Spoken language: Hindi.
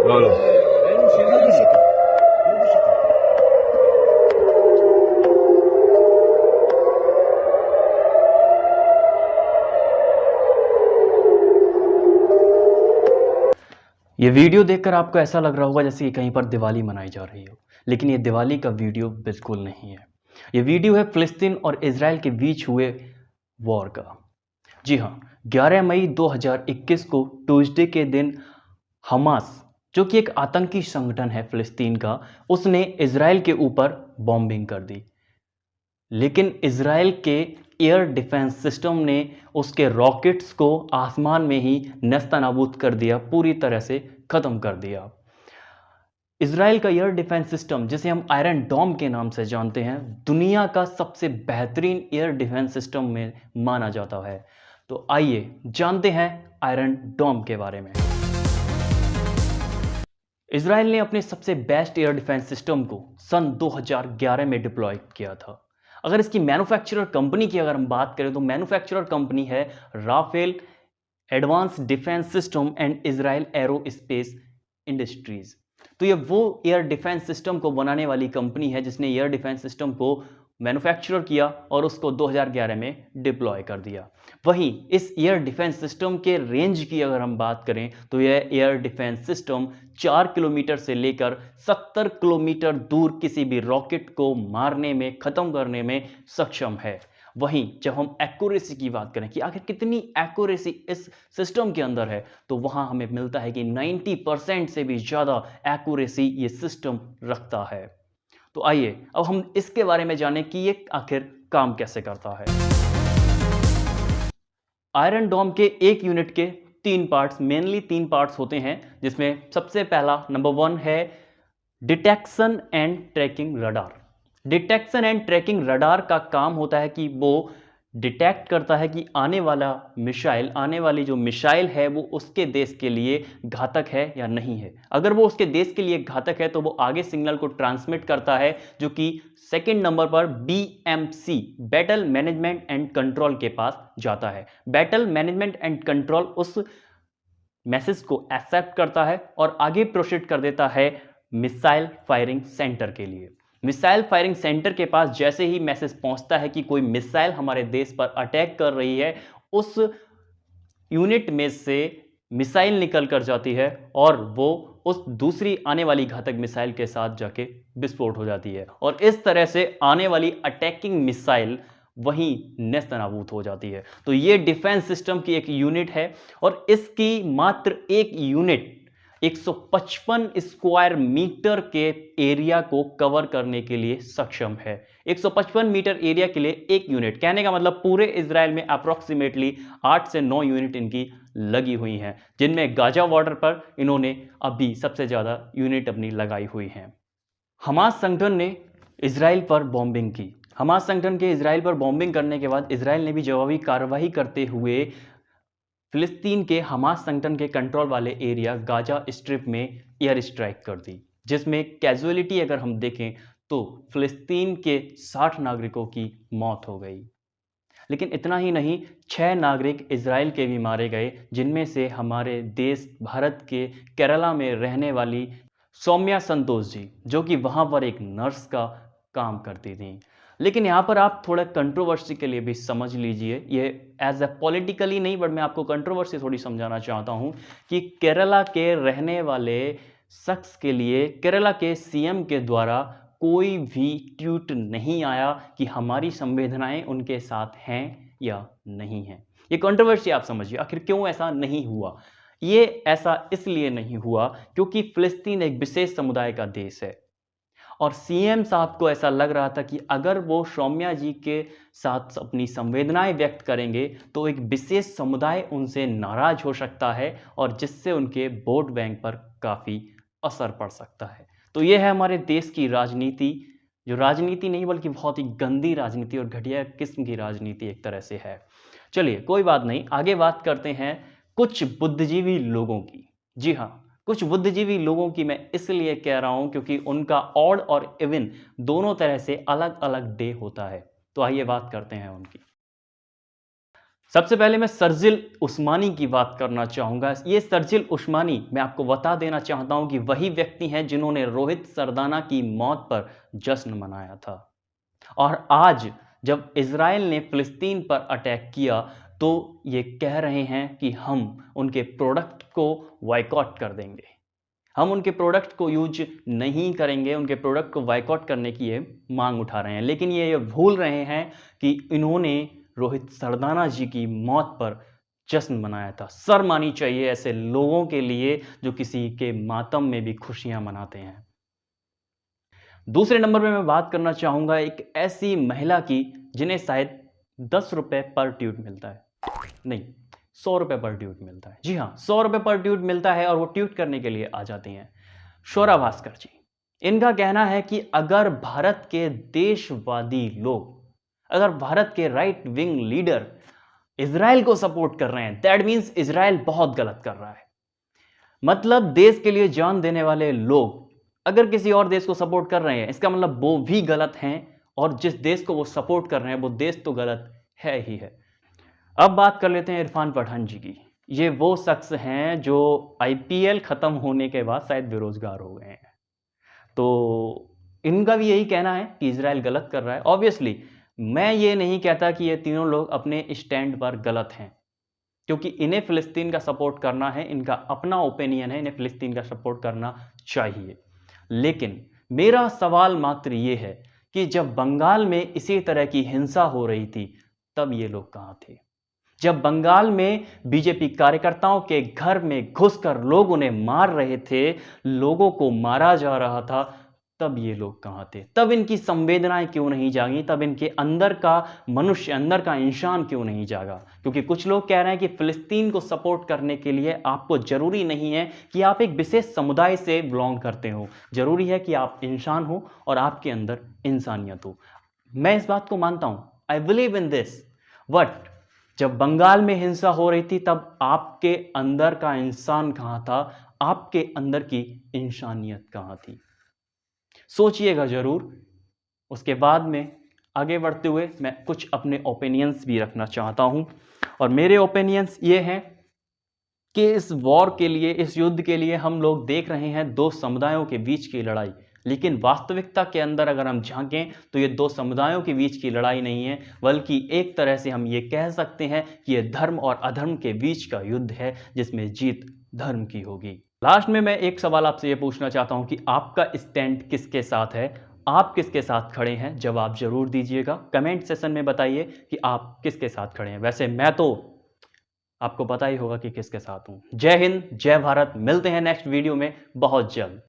Voilà. ये वीडियो देखकर आपको ऐसा लग रहा होगा जैसे कि कहीं पर दिवाली मनाई जा रही हो, लेकिन ये दिवाली का वीडियो बिल्कुल नहीं है। ये वीडियो है फ़िलिस्तीन और इज़राइल के बीच हुए वॉर का। जी हाँ, 11 मई 2021 को ट्यूसडे के दिन हमास, जो कि एक आतंकी संगठन है फ़िलिस्तीन का, उसने इज़राइल के ऊपर बॉम्बिंग कर दी। लेकिन इज़राइल के एयर डिफेंस सिस्टम ने उसके रॉकेट्स को आसमान में ही नेस्तनाबूद कर दिया, पूरी तरह से ख़त्म कर दिया। इज़राइल का एयर डिफेंस सिस्टम, जिसे हम आयरन डोम के नाम से जानते हैं, दुनिया का सबसे बेहतरीन एयर डिफेंस सिस्टम में माना जाता है। तो आइए जानते हैं आयरन डोम के बारे में। इज़राइल ने अपने सबसे बेस्ट एयर डिफेंस सिस्टम को सन 2011 में डिप्लॉय किया था। अगर इसकी मैन्युफैक्चरर कंपनी की अगर हम बात करें तो मैन्युफैक्चरर कंपनी है Rafael advance defence system and Israel aerospace industries. तो ये वो एयर डिफेंस सिस्टम को बनाने वाली कंपनी है जिसने एयर डिफेंस सिस्टम को मैन्युफैक्चर किया और उसको 2011 में डिप्लॉय कर दिया। वहीं इस एयर डिफेंस सिस्टम के रेंज की अगर हम बात करें तो यह एयर डिफेंस सिस्टम 4 किलोमीटर से लेकर 70 किलोमीटर दूर किसी भी रॉकेट को मारने में, ख़त्म करने में सक्षम है। वहीं जब हम एक्यूरेसी की बात करें कि आखिर कितनी एक्यूरेसी इस सिस्टम के अंदर है, तो वहां हमें मिलता है कि 90% से भी ज़्यादा एक्यूरेसी ये सिस्टम रखता है। तो आइए अब हम इसके बारे में जानें कि ये आखिर काम कैसे करता है। आयरन डोम के एक यूनिट के तीन पार्ट्स, मेनली तीन पार्ट्स होते हैं, जिसमें सबसे पहला नंबर 1 है detection and tracking radar. Detection and tracking radar का काम होता है कि वो डिटेक्ट करता है कि आने वाली जो मिसाइल है वो उसके देश के लिए घातक है या नहीं है। अगर वो उसके देश के लिए घातक है तो वो आगे सिग्नल को ट्रांसमिट करता है, जो कि सेकंड नंबर पर BMC battle management and control के पास जाता है। बैटल मैनेजमेंट एंड कंट्रोल उस मैसेज को एक्सेप्ट करता है और आगे प्रोसीड कर देता है मिसाइल फायरिंग सेंटर के लिए। मिसाइल फायरिंग सेंटर के पास जैसे ही मैसेज पहुंचता है कि कोई मिसाइल हमारे देश पर अटैक कर रही है, उस यूनिट में से मिसाइल निकल कर जाती है और वो उस दूसरी आने वाली घातक मिसाइल के साथ जाके विस्फोट हो जाती है और इस तरह से आने वाली अटैकिंग मिसाइल वहीं नेस्तनाबूद हो जाती है। तो ये डिफेंस सिस्टम की एक यूनिट है और इसकी मात्र एक यूनिट 155 स्क्वायर मीटर के एरिया को कवर करने के लिए सक्षम है। 155 मीटर एरिया के लिए एक यूनिट, कहने का मतलब पूरे इजराइल में अप्रोक्सीमेटली 8 से 9 यूनिट इनकी लगी हुई हैं, जिनमें गाजा बॉर्डर पर इन्होंने अभी सबसे ज़्यादा यूनिट अपनी लगाई हुई हैं। हमास संगठन ने इजराइल पर बॉम्बिंग की। हमास संगठन के इजराइल पर बॉम्बिंग करने के बाद इजराइल ने भी जवाबी कार्रवाई करते हुए फिलिस्तीन के हमास संगठन के कंट्रोल वाले एरिया गाजा स्ट्रिप में एयर स्ट्राइक कर दी, जिसमें कैजुअलिटी अगर हम देखें तो फिलिस्तीन के 60 नागरिकों की मौत हो गई। लेकिन इतना ही नहीं, 6 नागरिक इजराइल के भी मारे गए, जिनमें से हमारे देश भारत के केरला में रहने वाली सौम्या संतोष जी, जो कि वहाँ पर एक नर्स का काम करती थी। लेकिन यहाँ पर आप थोड़ा कंट्रोवर्सी के लिए भी समझ लीजिए, ये एज ए पॉलिटिकली नहीं, बट मैं आपको कंट्रोवर्सी थोड़ी समझाना चाहता हूँ कि केरला के रहने वाले शख्स के लिए केरला के CM के द्वारा कोई भी ट्वीट नहीं आया कि हमारी संवेदनाएं उनके साथ हैं या नहीं हैं। ये कंट्रोवर्सी आप समझिए, आखिर क्यों ऐसा नहीं हुआ। ये ऐसा इसलिए नहीं हुआ क्योंकि फिलिस्तीन एक विशेष समुदाय का देश है और CM साहब को ऐसा लग रहा था कि अगर वो सौम्या जी के साथ अपनी संवेदनाएं व्यक्त करेंगे तो एक विशेष समुदाय उनसे नाराज हो सकता है और जिससे उनके वोट बैंक पर काफ़ी असर पड़ सकता है। तो ये है हमारे देश की राजनीति, जो राजनीति नहीं बल्कि बहुत ही गंदी राजनीति और घटिया किस्म की राजनीति एक तरह से है। चलिए कोई बात नहीं, आगे बात करते हैं कुछ बुद्धिजीवी लोगों की। जी हाँ, कुछ बुद्धिजीवी लोगों की मैं इसलिए कह रहा हूं क्योंकि उनका ऑड और इवन दोनों तरह से अलग अलग डे होता है। तो आइए बात करते हैं उनकी। सबसे पहले मैं शर्जील उस्मानी की बात करना चाहूँगा। ये शर्जील उस्मानी, मैं आपको बता देना चाहता हूँ कि वही व्यक्ति हैं जिन्होंने रोहित सरदाना की मौत पर जश्न मनाया था। और आज जब इज़राइल ने फ़िलिस्तीन पर अटैक किया, तो ये कह रहे हैं कि हम उनके प्रोडक्ट को बॉयकॉट कर देंगे। हम उनके प्रोडक्ट को यूज़ नहीं करेंगे, उनके प्रोडक्ट को बॉयकॉट करने की ये माँग उठा रहे हैं। लेकिन ये भूल रहे हैं कि इन्होंने रोहित सरदाना जी की मौत पर जश्न मनाया था। शर्म आनी चाहिए ऐसे लोगों के लिए जो किसी के मातम में भी खुशियाँ मनाते हैं। दूसरे नंबर पे मैं बात करना चाहूँगा एक ऐसी महिला की जिन्हें शायद ₹10 पर ट्यूट मिलता है। नहीं, ₹100 पर ट्यूट मिलता है। जी हाँ, ₹100 पर ट्यूट मिलता है और वो ट्यूट करने के लिए आ जाती हैं। शोरा भास्कर जी, इनका कहना है कि अगर भारत के देशवादी लोग, अगर भारत के राइट विंग लीडर इज़राइल को सपोर्ट कर रहे हैं, दैट मीन्स इज़राइल बहुत गलत कर रहा है। मतलब देश के लिए जान देने वाले लोग अगर किसी और देश को सपोर्ट कर रहे हैं, इसका मतलब वो भी गलत हैं और जिस देश को वो सपोर्ट कर रहे हैं, वो देश तो गलत है ही है। अब बात कर लेते हैं इरफान पठान जी की। ये वो शख्स हैं जो आईपीएल खत्म होने के बाद शायद बेरोजगार हो गए हैं। तो इनका भी यही कहना है कि इज़राइल गलत कर रहा है। ऑब्वियसली मैं ये नहीं कहता कि ये तीनों लोग अपने स्टैंड पर गलत हैं, क्योंकि इन्हें फ़िलिस्तीन का सपोर्ट करना है, इनका अपना ओपिनियन है, इन्हें फ़िलिस्तीन का सपोर्ट करना चाहिए। लेकिन मेरा सवाल मात्र ये है कि जब बंगाल में इसी तरह की हिंसा हो रही थी, तब ये लोग कहाँ थे? जब बंगाल में बीजेपी कार्यकर्ताओं के घर में घुसकर लोग उन्हें मार रहे थे, लोगों को मारा जा रहा था, तब ये लोग कहाँ थे? तब इनकी संवेदनाएं क्यों नहीं जागी? तब इनके अंदर का मनुष्य, अंदर का इंसान क्यों नहीं जागा? क्योंकि कुछ लोग कह रहे हैं कि फ़िलिस्तीन को सपोर्ट करने के लिए आपको ज़रूरी नहीं है कि आप एक विशेष समुदाय से बिलॉन्ग करते हो। ज़रूरी है कि आप इंसान हो और आपके अंदर इंसानियत हो। मैं इस बात को मानता हूँ। I believe in this. But जब बंगाल में हिंसा हो रही थी, तब आपके अंदर का इंसान कहाँ था? आपके अंदर की इंसानियत कहाँ थी? सोचिएगा ज़रूर। उसके बाद में आगे बढ़ते हुए मैं कुछ अपने ओपिनियंस भी रखना चाहता हूँ और मेरे ओपिनियंस ये हैं कि इस वॉर के लिए, इस युद्ध के लिए हम लोग देख रहे हैं दो समुदायों के बीच की लड़ाई। लेकिन वास्तविकता के अंदर अगर हम झांकें तो ये दो समुदायों के बीच की लड़ाई नहीं है, बल्कि एक तरह से हम ये कह सकते हैं कि ये धर्म और अधर्म के बीच का युद्ध है, जिसमें जीत धर्म की होगी। लास्ट में मैं एक सवाल आपसे ये पूछना चाहता हूँ कि आपका स्टैंड किसके साथ है? आप किसके साथ खड़े हैं? जवाब ज़रूर दीजिएगा। कमेंट सेशन में बताइए कि आप किसके साथ खड़े हैं। वैसे मैं तो आपको पता ही होगा कि किसके साथ हूँ। जय हिंद, जय भारत। मिलते हैं नेक्स्ट वीडियो में बहुत जल्द।